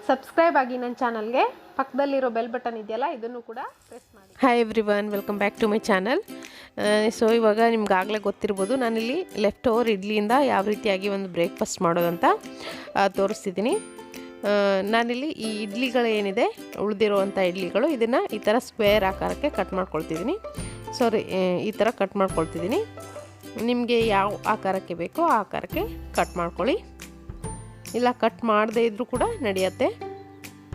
Subscribe ಆಗಿ ನನ್ನ ಚಾನಲ್ಗೆ. ಪಕ್ಕದಲ್ಲಿರೋ ಬೆಲ್ ಬಟನ್ ಇದೆಯಲ್ಲ, ಇದನ್ನು ಕೂಡ ಪ್ರೆಸ್ ಮಾಡಿ. Hi everyone, welcome back to my channel. So ಇವಾಗ ನಿಮ್ಗಾಗಲೇ ಗೊತ್ತಿರ್ಬೋದು, ನಾನಿಲ್ಲಿ ಲೆಫ್ಟ್ ಓವರ್ ಇಡ್ಲಿಯಿಂದ ಯಾವ ರೀತಿಯಾಗಿ ಒಂದು ಬ್ರೇಕ್ಫಾಸ್ಟ್ ಮಾಡೋದಂತ ತೋರಿಸ್ತಿದ್ದೀನಿ. ನಾನಿಲ್ಲಿ ಈ ಇಡ್ಲಿಗಳೇನಿದೆ, ಉಳಿದಿರುವಂಥ ಇಡ್ಲಿಗಳು, ಇದನ್ನು ಈ ಥರ ಸ್ಕ್ವೇರ್ ಆಕಾರಕ್ಕೆ ಕಟ್ ಮಾಡ್ಕೊಳ್ತಿದ್ದೀನಿ. ಈ ಥರ ಕಟ್ ಮಾಡ್ಕೊಳ್ತಿದ್ದೀನಿ. ನಿಮಗೆ ಯಾವ ಆಕಾರಕ್ಕೆ ಬೇಕೋ ಆ ಆಕಾರಕ್ಕೆ ಕಟ್ ಮಾಡ್ಕೊಳ್ಳಿ, ಇಲ್ಲ ಕಟ್ ಮಾಡದೇ ಇದ್ದರೂ ಕೂಡ ನಡೆಯುತ್ತೆ.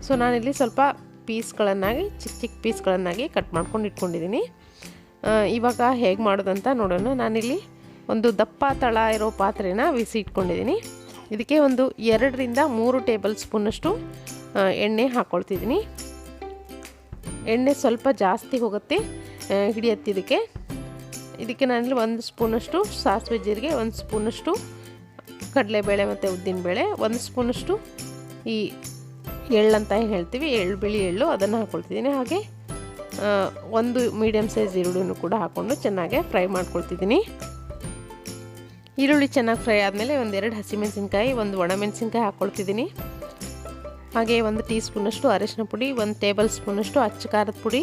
ಸೊ ನಾನಿಲ್ಲಿ ಸ್ವಲ್ಪ ಪೀಸ್ಗಳನ್ನಾಗಿ ಚಿಕ್ಕ ಚಿಕ್ಕ ಪೀಸ್ಗಳನ್ನಾಗಿ ಕಟ್ ಮಾಡ್ಕೊಂಡು ಇಟ್ಕೊಂಡಿದ್ದೀನಿ. ಇವಾಗ ಹೇಗೆ ಮಾಡೋದಂತ ನೋಡೋಣ. ನಾನಿಲ್ಲಿ ಒಂದು ದಪ್ಪ ತಳ ಇರೋ ಪಾತ್ರೆನ ಬಿಸಿ ಇಟ್ಕೊಂಡಿದ್ದೀನಿ. ಇದಕ್ಕೆ ಒಂದು 2 ರಿಂದ 3 ಟೇಬಲ್ ಸ್ಪೂನಷ್ಟು ಎಣ್ಣೆ ಹಾಕ್ಕೊಳ್ತಿದ್ದೀನಿ. ಎಣ್ಣೆ ಸ್ವಲ್ಪ ಜಾಸ್ತಿ ಹೋಗುತ್ತೆ, ಹಿಡಿಯತ್ತೆ ಇದಕ್ಕೆ ನಾನಿಲ್ಲಿ 1 ಸ್ಪೂನಷ್ಟು ಸಾಸಿವೆ ಜೀರಿಗೆ, 1 ಸ್ಪೂನಷ್ಟು ಕಡಲೆಬೇಳೆ ಮತ್ತು ಉದ್ದಿನಬೇಳೆ, 1 ಸ್ಪೂನಷ್ಟು ಈ ಎಳ್ಳು ಅಂತ ಹೇಳ್ತೀವಿ, ಬಿಳಿ ಎಳ್ಳು, ಅದನ್ನು ಹಾಕ್ಕೊಳ್ತಿದ್ದೀನಿ. ಹಾಗೆ 1 ಮೀಡಿಯಮ್ ಸೈಜ್ ಈರುಳ್ಳಿನೂ ಕೂಡ ಹಾಕ್ಕೊಂಡು ಚೆನ್ನಾಗಿ ಫ್ರೈ ಮಾಡ್ಕೊಳ್ತಿದ್ದೀನಿ. ಈರುಳ್ಳಿ ಚೆನ್ನಾಗಿ ಫ್ರೈ ಆದಮೇಲೆ 1-2 ಹಸಿಮೆಣಸಿನ್ಕಾಯಿ, 1 ಒಣಮೆಣಸಿನ್ಕಾಯಿ ಹಾಕ್ಕೊಳ್ತಿದ್ದೀನಿ. ಹಾಗೆ 1 ಟೀ ಸ್ಪೂನಷ್ಟು ಅರಿಶಿನ ಪುಡಿ, 1 ಟೇಬಲ್ ಸ್ಪೂನಷ್ಟು ಅಚ್ಚ ಖಾರದ ಪುಡಿ.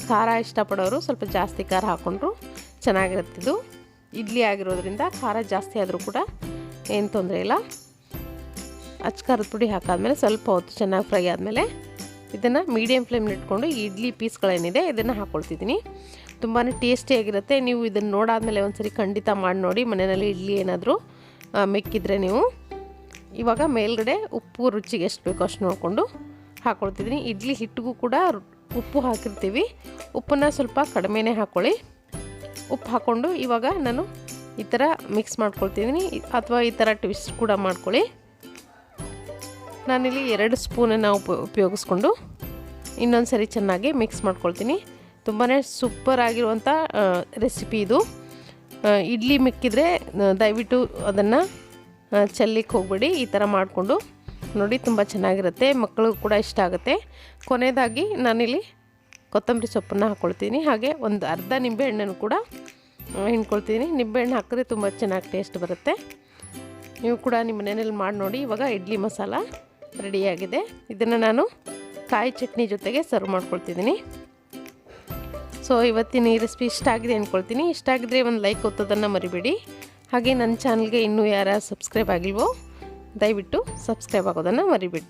ಖಾರ ಇಷ್ಟಪಡೋರು ಸ್ವಲ್ಪ ಜಾಸ್ತಿ ಖಾರ ಹಾಕ್ಕೊಂಡ್ರು ಚೆನ್ನಾಗಿರುತ್ತಿದ್ದು. ಇಡ್ಲಿ ಆಗಿರೋದ್ರಿಂದ ಖಾರ ಜಾಸ್ತಿ ಆದರೂ ಕೂಡ ಏನು ತೊಂದರೆ ಇಲ್ಲ. ಅಚ್ಚ ಖಾರದ ಪುಡಿ ಹಾಕಾದ್ಮೇಲೆ ಸ್ವಲ್ಪ ಹೊತ್ತು ಚೆನ್ನಾಗಿ ಫ್ರೈ ಆದಮೇಲೆ ಇದನ್ನು ಮೀಡಿಯಮ್ ಫ್ಲೇಮ್ನಲ್ಲಿ ಇಟ್ಕೊಂಡು ಈ ಇಡ್ಲಿ ಪೀಸ್ಗಳೇನಿದೆ ಇದನ್ನು ಹಾಕ್ಕೊಳ್ತಿದ್ದೀನಿ. ತುಂಬಾ ಟೇಸ್ಟಿಯಾಗಿರುತ್ತೆ. ನೀವು ಇದನ್ನು ನೋಡಾದ್ಮೇಲೆ ಒಂದ್ಸರಿ ಖಂಡಿತ ಮಾಡಿ ನೋಡಿ. ಮನೆಯಲ್ಲಿ ಇಡ್ಲಿ ಏನಾದರೂ ಮೆಕ್ಕಿದ್ರೆ ನೀವು. ಇವಾಗ ಮೇಲ್ಗಡೆ ಉಪ್ಪು ರುಚಿಗೆ ಎಷ್ಟು ಬೇಕೋ ಅಷ್ಟು ನೋಡಿಕೊಂಡು ಹಾಕ್ಕೊಳ್ತಿದ್ದೀನಿ. ಇಡ್ಲಿ ಹಿಟ್ಟಿಗೂ ಕೂಡ ಉಪ್ಪು ಹಾಕಿರ್ತೀವಿ, ಉಪ್ಪನ್ನು ಸ್ವಲ್ಪ ಕಡಿಮೆನೇ ಹಾಕ್ಕೊಳ್ಳಿ. ಉಪ್ಪು ಹಾಕ್ಕೊಂಡು ಇವಾಗ ನಾನು ಈ ಥರ ಮಿಕ್ಸ್ ಮಾಡ್ಕೊಳ್ತಿದ್ದೀನಿ, ಅಥವಾ ಈ ಥರ ಟ್ವಿಸ್ಟ್ ಕೂಡ ಮಾಡ್ಕೊಳ್ಳಿ. ನಾನಿಲ್ಲಿ 2 ಸ್ಪೂನನ್ನು ಉಪಯೋಗಿಸ್ಕೊಂಡು ಇನ್ನೊಂದು ಸರಿ ಚೆನ್ನಾಗಿ ಮಿಕ್ಸ್ ಮಾಡ್ಕೊಳ್ತೀನಿ. ತುಂಬಾ ಸೂಪರ್ ಆಗಿರುವಂಥ ರೆಸಿಪಿ ಇದು. ಇಡ್ಲಿ ಮಿಕ್ಕಿದ್ರೆ ದಯವಿಟ್ಟು ಅದನ್ನು ಚೆಲ್ಲಿಕ್ಕೆ ಹೋಗಬೇಡಿ. ಈ ಥರ ಮಾಡಿಕೊಂಡು ನೋಡಿ, ತುಂಬ ಚೆನ್ನಾಗಿರುತ್ತೆ, ಮಕ್ಕಳಿಗೂ ಕೂಡ ಇಷ್ಟ ಆಗುತ್ತೆ. ಕೊನೆಯದಾಗಿ ನಾನಿಲ್ಲಿ ಕೊತ್ತಂಬರಿ ಸೊಪ್ಪನ್ನು ಹಾಕ್ಕೊಳ್ತೀನಿ. ಹಾಗೆ ಒಂದು ಅರ್ಧ ನಿಂಬೆಹಣ್ಣನ್ನು ಕೂಡ ಹಿಂಡ್ಕೊಳ್ತೀನಿ. ನಿಂಬೆಹಣ್ಣು ಹಾಕಿದ್ರೆ ತುಂಬ ಚೆನ್ನಾಗಿ ಟೇಸ್ಟ್ ಬರುತ್ತೆ. ನೀವು ಕೂಡ ನಿಮ್ಮ ಮನೆಯಲ್ಲಿ ಮಾಡಿ ನೋಡಿ. ಇವಾಗ ಇಡ್ಲಿ ಮಸಾಲ ರೆಡಿಯಾಗಿದೆ. ಇದನ್ನು ನಾನು ಕಾಯಿ ಚಟ್ನಿ ಜೊತೆಗೆ ಸರ್ವ್ ಮಾಡ್ಕೊಳ್ತಿದ್ದೀನಿ. ಸೊ ಇವತ್ತಿನ ಈ ರೆಸಿಪಿ ಇಷ್ಟ ಆಗಿದೆ ಅಂದ್ಕೊಳ್ತೀನಿ. ಇಷ್ಟ ಆಗಿದ್ರೆ ಒಂದು ಲೈಕ್ ಒತ್ತೋದನ್ನು ಮರಿಬೇಡಿ. ಹಾಗೆ ನನ್ನ ಚಾನಲ್ಗೆ ಇನ್ನೂ ಯಾರು ಸಬ್ಸ್ಕ್ರೈಬ್ ಆಗಿಲ್ವೋ ದಯವಿಟ್ಟು ಸಬ್ಸ್ಕ್ರೈಬ್ ಆಗೋದನ್ನು ಮರಿಬೇಡಿ.